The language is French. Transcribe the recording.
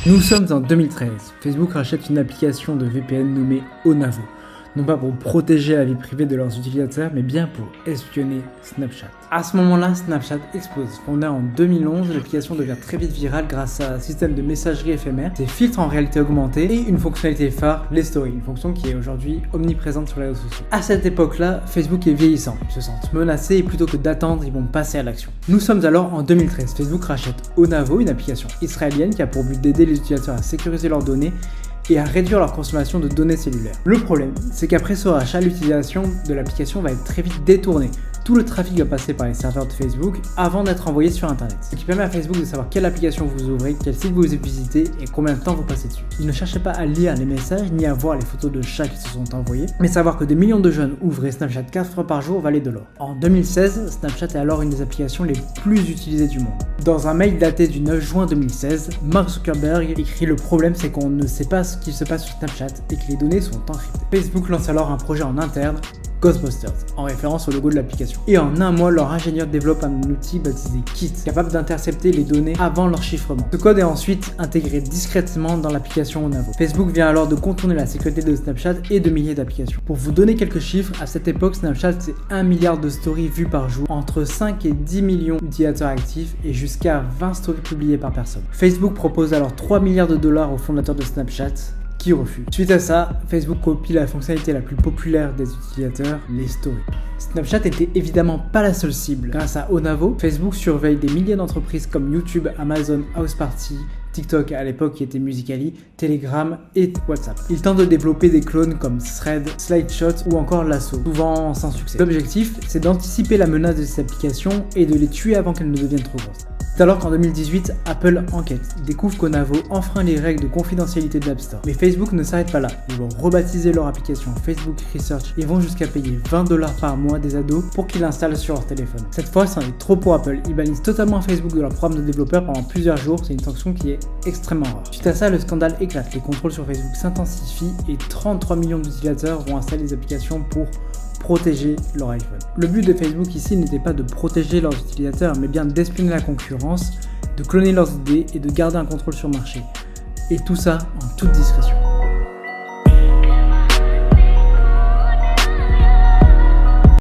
Nous sommes en 2013. Facebook rachète une application de VPN nommée Onavo. Non pas pour protéger la vie privée de leurs utilisateurs, mais bien pour espionner Snapchat. À ce moment-là, Snapchat explose. Fondée en 2011, l'application devient très vite virale grâce à un système de messagerie éphémère, des filtres en réalité augmentée et une fonctionnalité phare, les stories, une fonction qui est aujourd'hui omniprésente sur les réseaux sociaux. À cette époque-là, Facebook est vieillissant. Ils se sentent menacés et plutôt que d'attendre, ils vont passer à l'action. Nous sommes alors en 2013. Facebook rachète Onavo, une application israélienne qui a pour but d'aider les utilisateurs à sécuriser leurs données et à réduire leur consommation de données cellulaires. Le problème, c'est qu'après ce rachat, l'utilisation de l'application va être très vite détournée. Tout le trafic va passer par les serveurs de Facebook avant d'être envoyé sur Internet. Ce qui permet à Facebook de savoir quelle application vous ouvrez, quel site vous visitez et combien de temps vous passez dessus. Il ne cherchait pas à lire les messages ni à voir les photos de chats qui se sont envoyés, mais savoir que des millions de jeunes ouvraient Snapchat 4 fois par jour valait de l'or. En 2016, Snapchat est alors une des applications les plus utilisées du monde. Dans un mail daté du 9 juin 2016, Mark Zuckerberg écrit: le problème c'est qu'on ne sait pas ce qui se passe sur Snapchat et que les données sont encryptées. Facebook lance alors un projet en interne, Ghostbusters, en référence au logo de l'application. Et en un mois, leur ingénieur développe un outil baptisé Kit, capable d'intercepter les données avant leur chiffrement. Ce code est ensuite intégré discrètement dans l'application Onavo. Facebook vient alors de contourner la sécurité de Snapchat et de milliers d'applications. Pour vous donner quelques chiffres, à cette époque, Snapchat c'est 1 milliard de stories vues par jour, entre 5 et 10 millions d'utilisateurs actifs et jusqu'à 20 stories publiées par personne. Facebook propose alors 3 milliards de dollars aux fondateurs de Snapchat, qui refuse. Suite à ça, Facebook copie la fonctionnalité la plus populaire des utilisateurs, les stories. Snapchat n'était évidemment pas la seule cible. Grâce à Onavo, Facebook surveille des milliers d'entreprises comme YouTube, Amazon, Houseparty, TikTok à l'époque qui était Musical.ly, Telegram et WhatsApp. Il tente de développer des clones comme Thread, Slideshot ou encore Lasso, souvent sans succès. L'objectif, c'est d'anticiper la menace de ces applications et de les tuer avant qu'elles ne deviennent trop grosses. C'est alors qu'en 2018, Apple enquête. Ils découvrent qu'Onavo enfreint les règles de confidentialité de l'App Store. Mais Facebook ne s'arrête pas là. Ils vont rebaptiser leur application Facebook Research et vont jusqu'à payer $20 par mois des ados pour qu'ils l'installent sur leur téléphone. Cette fois, c'en est trop pour Apple. Ils bannissent totalement Facebook de leur programme de développeurs pendant plusieurs jours. C'est une sanction qui est extrêmement rare. Suite à ça, le scandale éclate. Les contrôles sur Facebook s'intensifient et 33 millions d'utilisateurs vont installer des applications pour protéger leur iPhone. Le but de Facebook ici n'était pas de protéger leurs utilisateurs, mais bien d'espionner la concurrence, de cloner leurs idées et de garder un contrôle sur le marché. Et tout ça en toute discrétion.